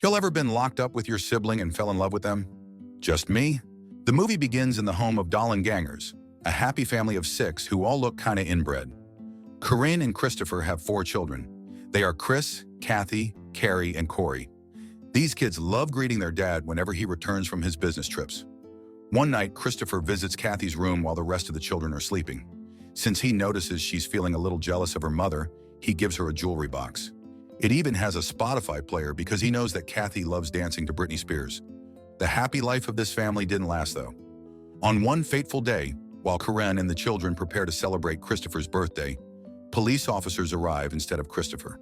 Y'all ever been locked up with your sibling and fell in love with them? Just me? The movie begins in the home of Dollengangers, a happy family of 6 who all look kinda inbred. Corinne and Christopher have 4 children. They are Chris, Cathy, Carrie, and Corey. These kids love greeting their dad whenever he returns from his business trips. One night, Christopher visits Cathy's room while the rest of the children are sleeping. Since he notices she's feeling a little jealous of her mother, he gives her a jewelry box. It even has a Spotify player because he knows that Cathy loves dancing to Britney Spears. The happy life of this family didn't last, though. On one fateful day, while Corinne and the children prepare to celebrate Christopher's birthday, police officers arrive instead of Christopher.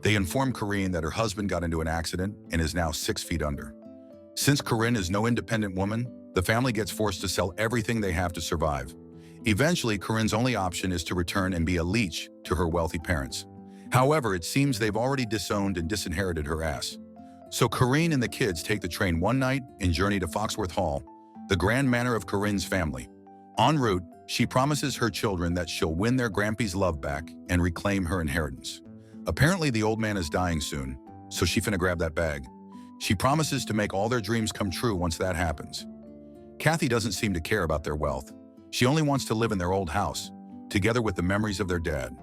They inform Corinne that her husband got into an accident and is now 6 feet under. Since Corinne is no independent woman, the family gets forced to sell everything they have to survive. Eventually, Corinne's only option is to return and be a leech to her wealthy parents. However, it seems they've already disowned and disinherited her ass. So Corinne and the kids take the train one night and journey to Foxworth Hall, the grand manor of Corinne's family. En route, she promises her children that she'll win their Grampy's love back and reclaim her inheritance. Apparently, the old man is dying soon, so she finna grab that bag. She promises to make all their dreams come true once that happens. Cathy doesn't seem to care about their wealth. She only wants to live in their old house, together with the memories of their dad.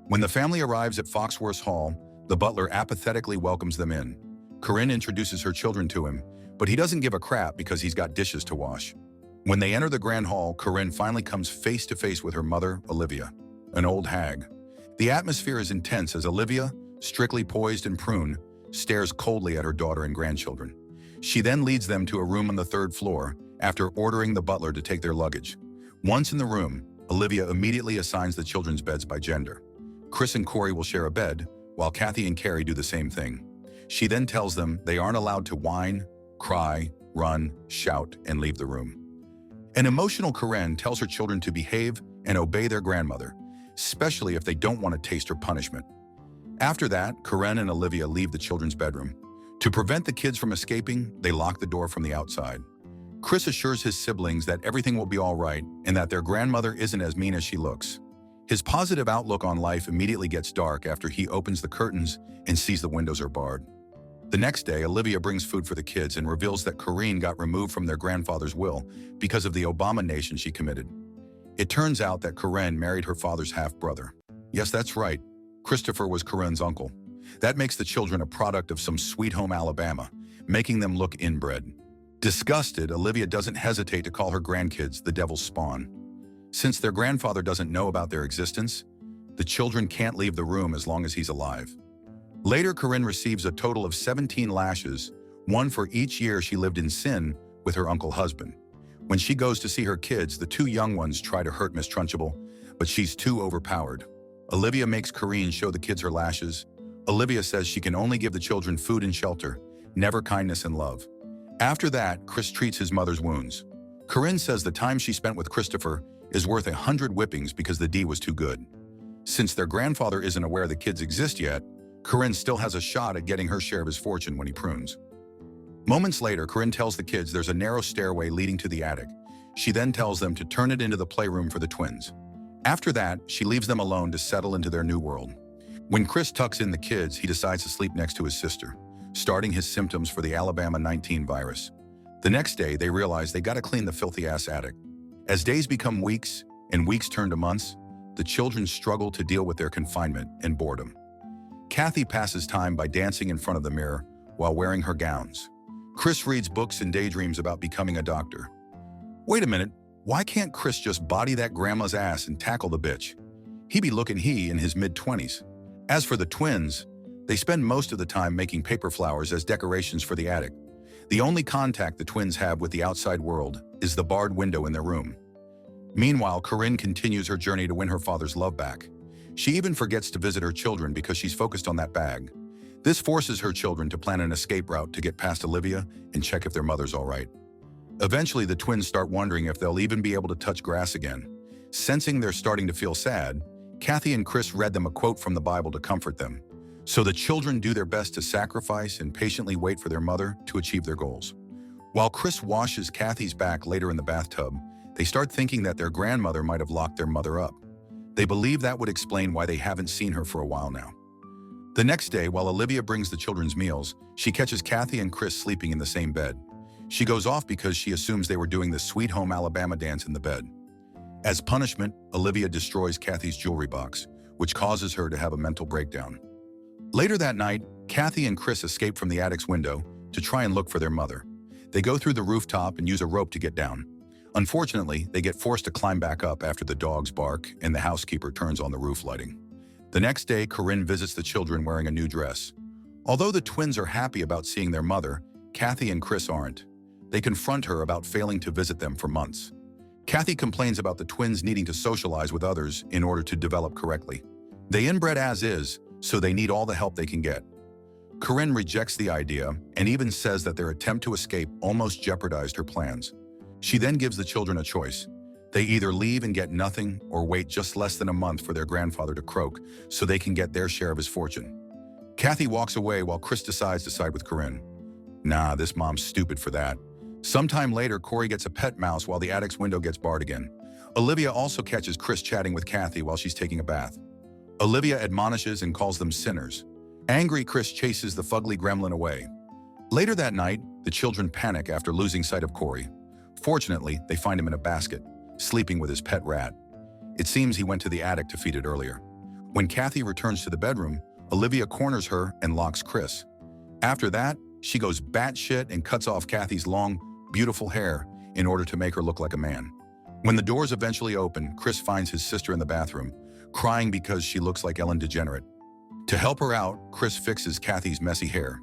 When the family arrives at Foxworth Hall, the butler apathetically welcomes them in. Corinne introduces her children to him, but he doesn't give a crap because he's got dishes to wash. When they enter the grand hall, Corinne finally comes face to face with her mother, Olivia, an old hag. The atmosphere is intense as Olivia, strictly poised and prune, stares coldly at her daughter and grandchildren. She then leads them to a room on the 3rd floor after ordering the butler to take their luggage. Once in the room, Olivia immediately assigns the children's beds by gender. Chris and Corey will share a bed, while Cathy and Carrie do the same thing. She then tells them they aren't allowed to whine, cry, run, shout, and leave the room. An emotional Corinne tells her children to behave and obey their grandmother, especially if they don't want to taste her punishment. After that, Corinne and Olivia leave the children's bedroom. To prevent the kids from escaping, they lock the door from the outside. Chris assures his siblings that everything will be all right and that their grandmother isn't as mean as she looks. His positive outlook on life immediately gets dark after he opens the curtains and sees the windows are barred. The next day, Olivia brings food for the kids and reveals that Corinne got removed from their grandfather's will because of the abomination she committed. It turns out that Corinne married her father's half-brother. Yes, that's right. Christopher was Corinne's uncle. That makes the children a product of some sweet home Alabama, making them look inbred. Disgusted, Olivia doesn't hesitate to call her grandkids the devil's spawn. Since their grandfather doesn't know about their existence, the children can't leave the room as long as he's alive. Later, Corinne receives a total of 17 lashes, one for each year she lived in sin with her uncle husband. When she goes to see her kids, the 2 young ones try to hurt Miss Trunchbull, but she's too overpowered. Olivia makes Corinne show the kids her lashes. Olivia says she can only give the children food and shelter, never kindness and love. After that, Chris treats his mother's wounds. Corinne says the time she spent with Christopher is worth 100 whippings because the D was too good. Since their grandfather isn't aware the kids exist yet, Corinne still has a shot at getting her share of his fortune when he prunes. Moments later, Corinne tells the kids there's a narrow stairway leading to the attic. She then tells them to turn it into the playroom for the twins. After that, she leaves them alone to settle into their new world. When Chris tucks in the kids, he decides to sleep next to his sister, starting his symptoms for the Alabama 19 virus. The next day, they realize they gotta clean the filthy-ass attic. As days become weeks, and weeks turn to months, the children struggle to deal with their confinement and boredom. Cathy passes time by dancing in front of the mirror while wearing her gowns. Chris reads books and daydreams about becoming a doctor. Wait a minute, why can't Chris just body that grandma's ass and tackle the bitch? He be looking in his mid-20s. As for the twins, they spend most of the time making paper flowers as decorations for the attic. The only contact the twins have with the outside world is the barred window in their room. Meanwhile, Corinne continues her journey to win her father's love back. She even forgets to visit her children because she's focused on that bag. This forces her children to plan an escape route to get past Olivia and check if their mother's all right. Eventually, the twins start wondering if they'll even be able to touch grass again. Sensing they're starting to feel sad, Cathy and Chris read them a quote from the Bible to comfort them. So the children do their best to sacrifice and patiently wait for their mother to achieve their goals. While Chris washes Cathy's back later in the bathtub, they start thinking that their grandmother might have locked their mother up. They believe that would explain why they haven't seen her for a while now. The next day, while Olivia brings the children's meals, she catches Cathy and Chris sleeping in the same bed. She goes off because she assumes they were doing the Sweet Home Alabama dance in the bed. As punishment, Olivia destroys Cathy's jewelry box, which causes her to have a mental breakdown. Later that night, Cathy and Chris escape from the attic's window to try and look for their mother. They go through the rooftop and use a rope to get down. Unfortunately, they get forced to climb back up after the dogs bark and the housekeeper turns on the roof lighting. The next day, Corinne visits the children wearing a new dress. Although the twins are happy about seeing their mother, Cathy and Chris aren't. They confront her about failing to visit them for months. Cathy complains about the twins needing to socialize with others in order to develop correctly. They inbred as is, so they need all the help they can get. Corinne rejects the idea and even says that their attempt to escape almost jeopardized her plans. She then gives the children a choice. They either leave and get nothing or wait just less than a month for their grandfather to croak so they can get their share of his fortune. Cathy walks away while Chris decides to side with Corinne. Nah, this mom's stupid for that. Sometime later, Corey gets a pet mouse while the attic's window gets barred again. Olivia also catches Chris chatting with Cathy while she's taking a bath. Olivia admonishes and calls them sinners. Angry, Chris chases the fugly gremlin away. Later that night, the children panic after losing sight of Corey. Fortunately, they find him in a basket, sleeping with his pet rat. It seems he went to the attic to feed it earlier. When Cathy returns to the bedroom, Olivia corners her and locks Chris. After that, she goes batshit and cuts off Cathy's long, beautiful hair in order to make her look like a man. When the doors eventually open, Chris finds his sister in the bathroom, crying because she looks like Ellen DeGenerate. To help her out, Chris fixes Cathy's messy hair.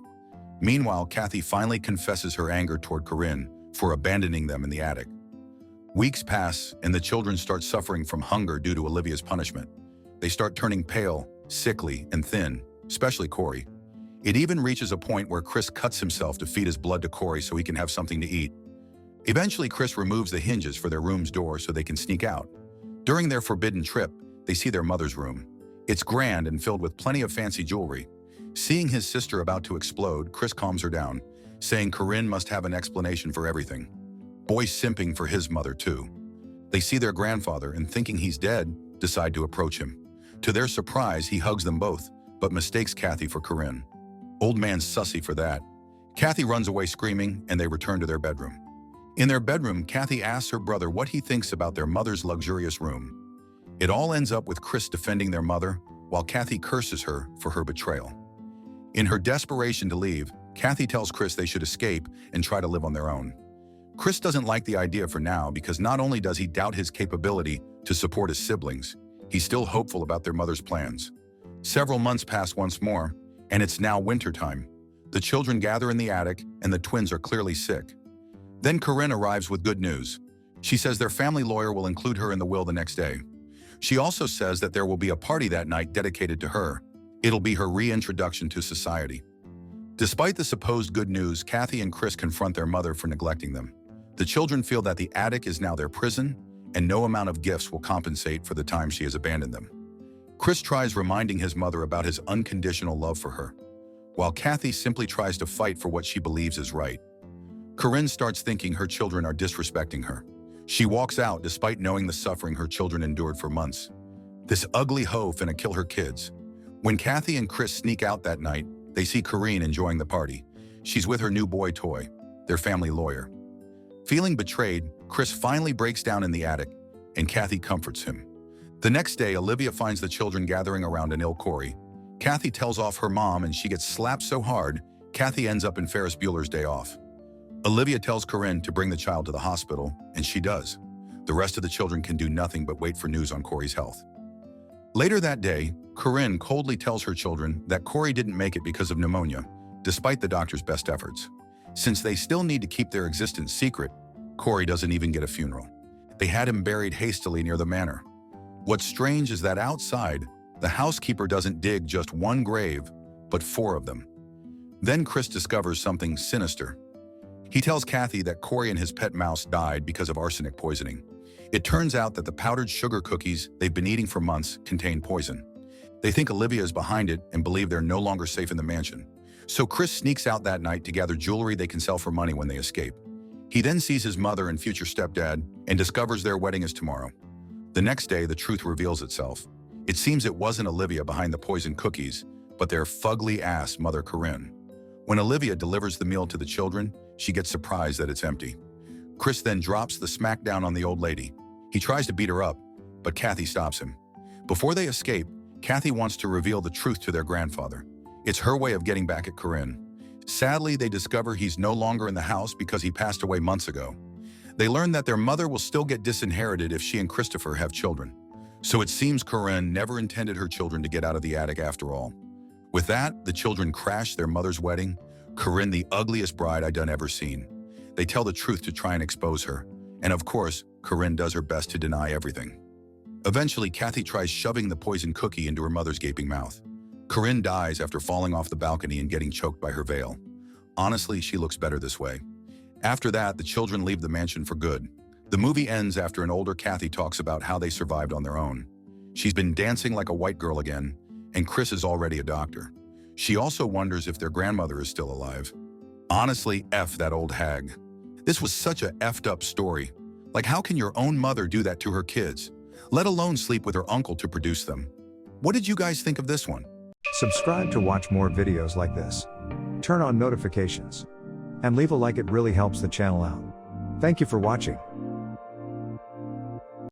Meanwhile, Cathy finally confesses her anger toward Corinne for abandoning them in the attic. Weeks pass, and the children start suffering from hunger due to Olivia's punishment. They start turning pale, sickly, and thin, especially Corey. It even reaches a point where Chris cuts himself to feed his blood to Corey so he can have something to eat. Eventually, Chris removes the hinges for their room's door so they can sneak out. During their forbidden trip, they see their mother's room. It's grand and filled with plenty of fancy jewelry. Seeing his sister about to explode, Chris calms her down, saying Corinne must have an explanation for everything. Boy simping for his mother too. They see their grandfather and, thinking he's dead, decide to approach him. To their surprise, he hugs them both, but mistakes Cathy for Corinne. Old man's sussy for that. Cathy runs away screaming, and they return to their bedroom. In their bedroom, Cathy asks her brother what he thinks about their mother's luxurious room. It all ends up with Chris defending their mother, while Cathy curses her for her betrayal. In her desperation to leave, Cathy tells Chris they should escape and try to live on their own. Chris doesn't like the idea for now because not only does he doubt his capability to support his siblings, he's still hopeful about their mother's plans. Several months pass once more, and it's now wintertime. The children gather in the attic, and the twins are clearly sick. Then Corinne arrives with good news. She says their family lawyer will include her in the will the next day. She also says that there will be a party that night dedicated to her. It'll be her reintroduction to society. Despite the supposed good news, Cathy and Chris confront their mother for neglecting them. The children feel that the attic is now their prison, and no amount of gifts will compensate for the time she has abandoned them. Chris tries reminding his mother about his unconditional love for her, while Cathy simply tries to fight for what she believes is right. Corinne starts thinking her children are disrespecting her. She walks out despite knowing the suffering her children endured for months. This ugly hoe finna kill her kids. When Cathy and Chris sneak out that night, they see Corinne enjoying the party. She's with her new boy toy, their family lawyer. Feeling betrayed, Chris finally breaks down in the attic, and Cathy comforts him. The next day, Olivia finds the children gathering around an ill Corey. Cathy tells off her mom, and she gets slapped so hard, Cathy ends up in Ferris Bueller's Day Off. Olivia tells Corinne to bring the child to the hospital, and she does. The rest of the children can do nothing but wait for news on Corey's health. Later that day, Corinne coldly tells her children that Corey didn't make it because of pneumonia, despite the doctor's best efforts. Since they still need to keep their existence secret, Corey doesn't even get a funeral. They had him buried hastily near the manor. What's strange is that outside, the housekeeper doesn't dig just one grave, but 4 of them. Then Chris discovers something sinister. He tells Cathy that Corey and his pet mouse died because of arsenic poisoning. It turns out that the powdered sugar cookies they've been eating for months contain poison. They think Olivia is behind it and believe they're no longer safe in the mansion. So Chris sneaks out that night to gather jewelry they can sell for money when they escape. He then sees his mother and future stepdad and discovers their wedding is tomorrow. The next day, the truth reveals itself. It seems it wasn't Olivia behind the poisoned cookies, but their fugly-ass mother Corinne. When Olivia delivers the meal to the children, she gets surprised that it's empty. Chris then drops the smackdown on the old lady. He tries to beat her up, but Cathy stops him. Before they escape, Cathy wants to reveal the truth to their grandfather. It's her way of getting back at Corinne. Sadly, they discover he's no longer in the house because he passed away months ago. They learn that their mother will still get disinherited if she and Christopher have children. So it seems Corinne never intended her children to get out of the attic after all. With that, the children crash their mother's wedding. Corinne, the ugliest bride I'd ever seen. They tell the truth to try and expose her. And of course, Corinne does her best to deny everything. Eventually, Cathy tries shoving the poisoned cookie into her mother's gaping mouth. Corinne dies after falling off the balcony and getting choked by her veil. Honestly, she looks better this way. After that, the children leave the mansion for good. The movie ends after an older Cathy talks about how they survived on their own. She's been dancing like a white girl again, and Chris is already a doctor. She also wonders if their grandmother is still alive. Honestly, F that old hag. This was such a effed up story. Like, how can your own mother do that to her kids, let alone sleep with her uncle to produce them? What did you guys think of this one? Subscribe to watch more videos like this. Turn on notifications. And leave a like, it really helps the channel out. Thank you for watching.